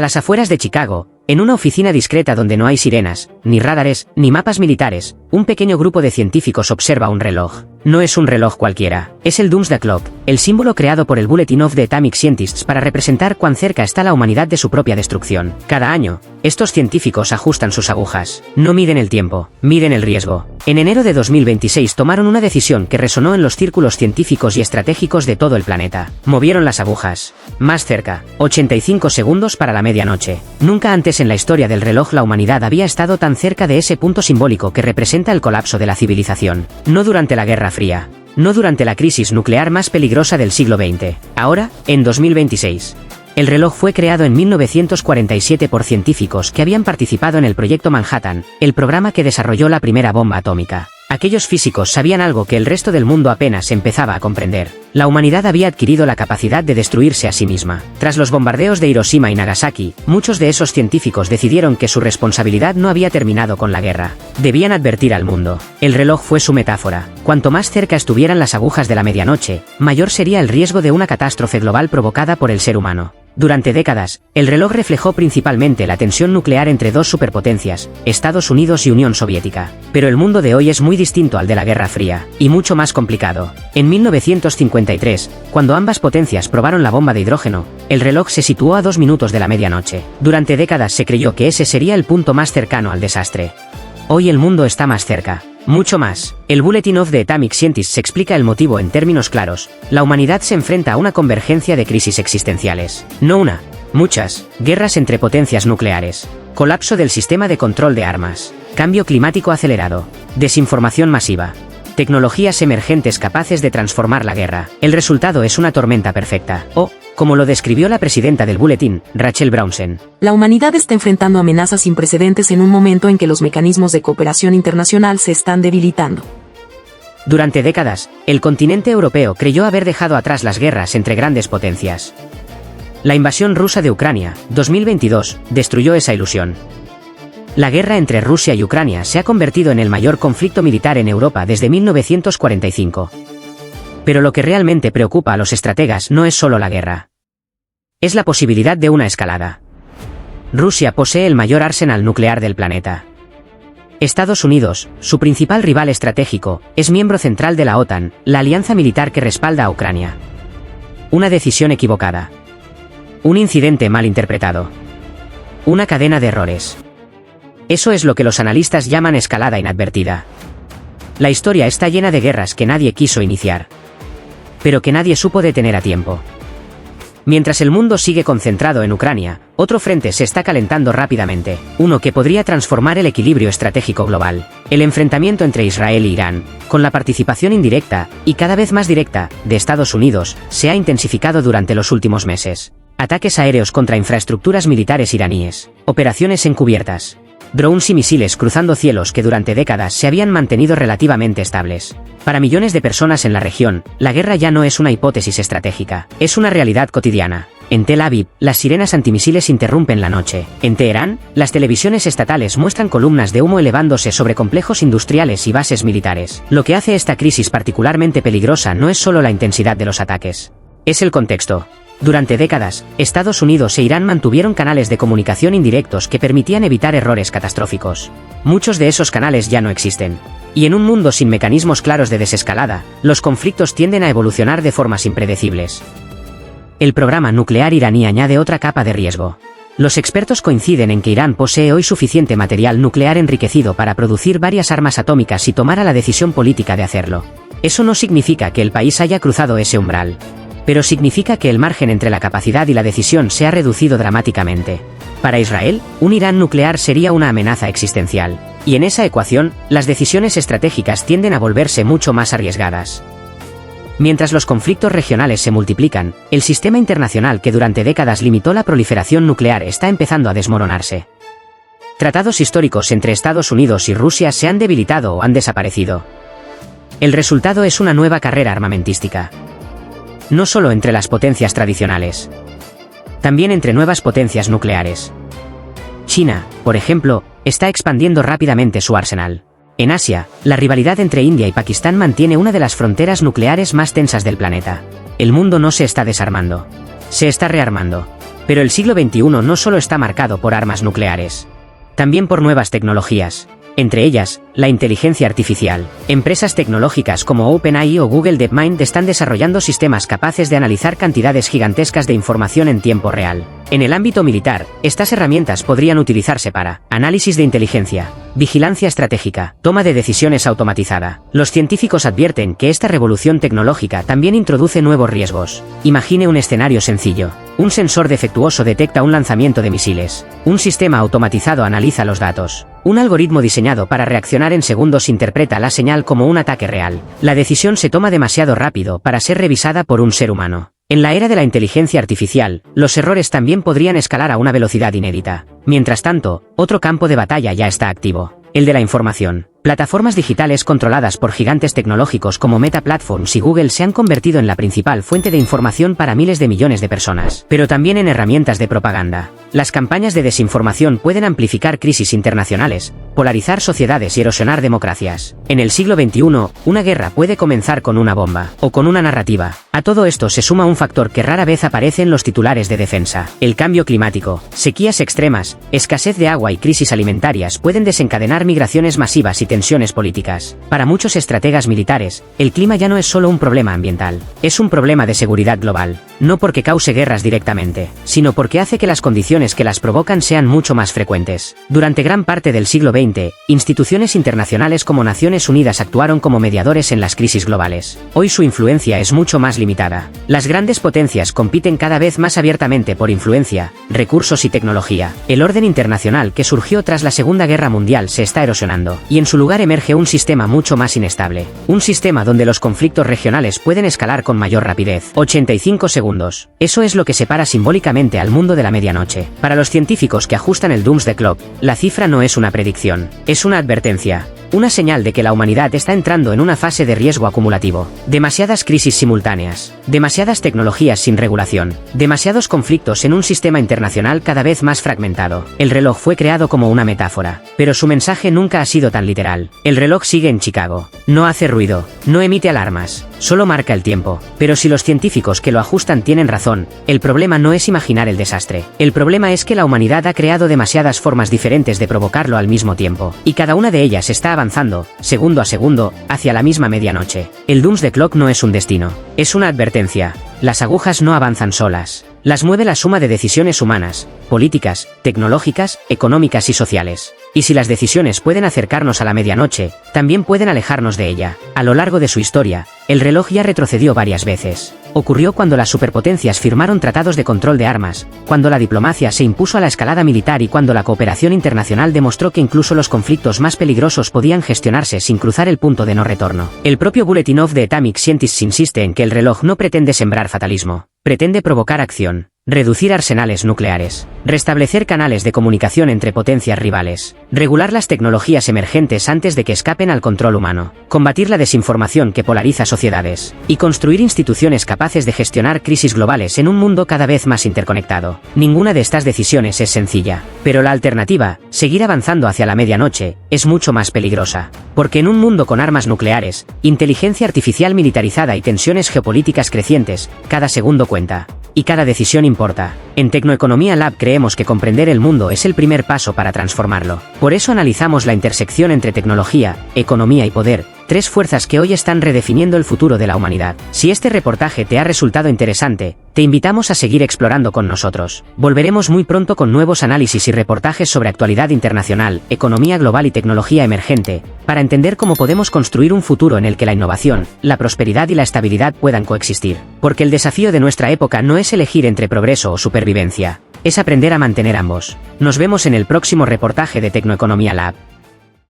A las afueras de Chicago, en una oficina discreta donde no hay sirenas, ni radares, ni mapas militares, un pequeño grupo de científicos observa un reloj. No es un reloj cualquiera, es el Doomsday Clock, el símbolo creado por el Bulletin of the Atomic Scientists para representar cuán cerca está la humanidad de su propia destrucción. Cada año, estos científicos ajustan sus agujas. No miden el tiempo, miden el riesgo. En enero de 2026 tomaron una decisión que resonó en los círculos científicos y estratégicos de todo el planeta. Movieron las agujas. Más cerca, 85 segundos para la medianoche. Nunca antes en la historia del reloj la humanidad había estado tan cerca de ese punto simbólico que representa el colapso de la civilización. No durante la Guerra Fría. No durante la crisis nuclear más peligrosa del siglo XX. Ahora, en 2026. El reloj fue creado en 1947 por científicos que habían participado en el Proyecto Manhattan, el programa que desarrolló la primera bomba atómica. Aquellos físicos sabían algo que el resto del mundo apenas empezaba a comprender. La humanidad había adquirido la capacidad de destruirse a sí misma. Tras los bombardeos de Hiroshima y Nagasaki, muchos de esos científicos decidieron que su responsabilidad no había terminado con la guerra. Debían advertir al mundo. El reloj fue su metáfora. Cuanto más cerca estuvieran las agujas de la medianoche, mayor sería el riesgo de una catástrofe global provocada por el ser humano. Durante décadas, el reloj reflejó principalmente la tensión nuclear entre dos superpotencias, Estados Unidos y Unión Soviética. Pero el mundo de hoy es muy distinto al de la Guerra Fría, y mucho más complicado. En 1953, cuando ambas potencias probaron la bomba de hidrógeno, el reloj se situó a 2 minutos de la medianoche. Durante décadas se creyó que ese sería el punto más cercano al desastre. Hoy el mundo está más cerca. Mucho más. El Bulletin of the Atomic Scientists explica el motivo en términos claros. La humanidad se enfrenta a una convergencia de crisis existenciales. No una, muchas. Guerras entre potencias nucleares. Colapso del sistema de control de armas. Cambio climático acelerado. Desinformación masiva. Tecnologías emergentes capaces de transformar la guerra. El resultado es una tormenta perfecta. O, como lo describió la presidenta del Bulletin, Rachel Brownsen. La humanidad está enfrentando amenazas sin precedentes en un momento en que los mecanismos de cooperación internacional se están debilitando. Durante décadas, el continente europeo creyó haber dejado atrás las guerras entre grandes potencias. La invasión rusa de Ucrania, 2022, destruyó esa ilusión. La guerra entre Rusia y Ucrania se ha convertido en el mayor conflicto militar en Europa desde 1945. Pero lo que realmente preocupa a los estrategas no es solo la guerra. Es la posibilidad de una escalada. Rusia posee el mayor arsenal nuclear del planeta. Estados Unidos, su principal rival estratégico, es miembro central de la OTAN, la alianza militar que respalda a Ucrania. Una decisión equivocada. Un incidente mal interpretado. Una cadena de errores. Eso es lo que los analistas llaman escalada inadvertida. La historia está llena de guerras que nadie quiso iniciar, pero que nadie supo detener a tiempo. Mientras el mundo sigue concentrado en Ucrania, otro frente se está calentando rápidamente, uno que podría transformar el equilibrio estratégico global. El enfrentamiento entre Israel y Irán, con la participación indirecta, y cada vez más directa, de Estados Unidos, se ha intensificado durante los últimos meses. Ataques aéreos contra infraestructuras militares iraníes, operaciones encubiertas, drones y misiles cruzando cielos que durante décadas se habían mantenido relativamente estables. Para millones de personas en la región, la guerra ya no es una hipótesis estratégica, es una realidad cotidiana. En Tel Aviv, las sirenas antimisiles interrumpen la noche. En Teherán, las televisiones estatales muestran columnas de humo elevándose sobre complejos industriales y bases militares. Lo que hace esta crisis particularmente peligrosa no es solo la intensidad de los ataques, es el contexto. Durante décadas, Estados Unidos e Irán mantuvieron canales de comunicación indirectos que permitían evitar errores catastróficos. Muchos de esos canales ya no existen. Y en un mundo sin mecanismos claros de desescalada, los conflictos tienden a evolucionar de formas impredecibles. El programa nuclear iraní añade otra capa de riesgo. Los expertos coinciden en que Irán posee hoy suficiente material nuclear enriquecido para producir varias armas atómicas si tomara la decisión política de hacerlo. Eso no significa que el país haya cruzado ese umbral, pero significa que el margen entre la capacidad y la decisión se ha reducido dramáticamente. Para Israel, un Irán nuclear sería una amenaza existencial, y en esa ecuación, las decisiones estratégicas tienden a volverse mucho más arriesgadas. Mientras los conflictos regionales se multiplican, el sistema internacional que durante décadas limitó la proliferación nuclear está empezando a desmoronarse. Tratados históricos entre Estados Unidos y Rusia se han debilitado o han desaparecido. El resultado es una nueva carrera armamentística. No solo entre las potencias tradicionales, también entre nuevas potencias nucleares. China, por ejemplo, está expandiendo rápidamente su arsenal. En Asia, la rivalidad entre India y Pakistán mantiene una de las fronteras nucleares más tensas del planeta. El mundo no se está desarmando, se está rearmando. Pero el siglo XXI no solo está marcado por armas nucleares, también por nuevas tecnologías. Entre ellas, la inteligencia artificial. Empresas tecnológicas como OpenAI o Google DeepMind están desarrollando sistemas capaces de analizar cantidades gigantescas de información en tiempo real. En el ámbito militar, estas herramientas podrían utilizarse para análisis de inteligencia, vigilancia estratégica, toma de decisiones automatizada. Los científicos advierten que esta revolución tecnológica también introduce nuevos riesgos. Imagine un escenario sencillo. Un sensor defectuoso detecta un lanzamiento de misiles. Un sistema automatizado analiza los datos. Un algoritmo diseñado para reaccionar en segundos interpreta la señal como un ataque real. La decisión se toma demasiado rápido para ser revisada por un ser humano. En la era de la inteligencia artificial, los errores también podrían escalar a una velocidad inédita. Mientras tanto, otro campo de batalla ya está activo: el de la información. Plataformas digitales controladas por gigantes tecnológicos como Meta Platforms y Google se han convertido en la principal fuente de información para miles de millones de personas, pero también en herramientas de propaganda. Las campañas de desinformación pueden amplificar crisis internacionales, polarizar sociedades y erosionar democracias. En el siglo XXI, una guerra puede comenzar con una bomba, o con una narrativa. A todo esto se suma un factor que rara vez aparece en los titulares de defensa: el cambio climático. Sequías extremas, escasez de agua y crisis alimentarias pueden desencadenar migraciones masivas y tensiones políticas. Para muchos estrategas militares, el clima ya no es solo un problema ambiental, es un problema de seguridad global, no porque cause guerras directamente, sino porque hace que las condiciones que las provocan sean mucho más frecuentes. Durante gran parte del siglo XX, instituciones internacionales como Naciones Unidas actuaron como mediadores en las crisis globales. Hoy su influencia es mucho más limitada. Las grandes potencias compiten cada vez más abiertamente por influencia, recursos y tecnología. El orden internacional que surgió tras la Segunda Guerra Mundial se está erosionando, y en su lugar emerge un sistema mucho más inestable. Un sistema donde los conflictos regionales pueden escalar con mayor rapidez. 85 segundos. Eso es lo que separa simbólicamente al mundo de la medianoche. Para los científicos que ajustan el Doomsday Clock, la cifra no es una predicción, es una advertencia. Una señal de que la humanidad está entrando en una fase de riesgo acumulativo. Demasiadas crisis simultáneas, demasiadas tecnologías sin regulación, demasiados conflictos en un sistema internacional cada vez más fragmentado. El reloj fue creado como una metáfora, pero su mensaje nunca ha sido tan literal. El reloj sigue en Chicago. No hace ruido, no emite alarmas, solo marca el tiempo. Pero si los científicos que lo ajustan tienen razón, el problema no es imaginar el desastre. El problema es que la humanidad ha creado demasiadas formas diferentes de provocarlo al mismo tiempo, y cada una de ellas está avanzando, segundo a segundo, hacia la misma medianoche. El Doomsday Clock no es un destino, es una advertencia. Las agujas no avanzan solas. Las mueve la suma de decisiones humanas, políticas, tecnológicas, económicas y sociales. Y si las decisiones pueden acercarnos a la medianoche, también pueden alejarnos de ella. A lo largo de su historia, el reloj ya retrocedió varias veces. Ocurrió cuando las superpotencias firmaron tratados de control de armas, cuando la diplomacia se impuso a la escalada militar y cuando la cooperación internacional demostró que incluso los conflictos más peligrosos podían gestionarse sin cruzar el punto de no retorno. El propio Bulletin of the Atomic Scientists insiste en que el reloj no pretende sembrar fatalismo, pretende provocar acción. Reducir arsenales nucleares, restablecer canales de comunicación entre potencias rivales, regular las tecnologías emergentes antes de que escapen al control humano, combatir la desinformación que polariza sociedades, y construir instituciones capaces de gestionar crisis globales en un mundo cada vez más interconectado. Ninguna de estas decisiones es sencilla, pero la alternativa, seguir avanzando hacia la medianoche, es mucho más peligrosa. Porque en un mundo con armas nucleares, inteligencia artificial militarizada y tensiones geopolíticas crecientes, cada segundo cuenta. Y cada decisión importa. En Tecnoeconomía Lab creemos que comprender el mundo es el primer paso para transformarlo. Por eso analizamos la intersección entre tecnología, economía y poder, tres fuerzas que hoy están redefiniendo el futuro de la humanidad. Si este reportaje te ha resultado interesante, te invitamos a seguir explorando con nosotros. Volveremos muy pronto con nuevos análisis y reportajes sobre actualidad internacional, economía global y tecnología emergente, para entender cómo podemos construir un futuro en el que la innovación, la prosperidad y la estabilidad puedan coexistir. Porque el desafío de nuestra época no es elegir entre progreso o supervivencia, es aprender a mantener ambos. Nos vemos en el próximo reportaje de Tecnoeconomía Lab.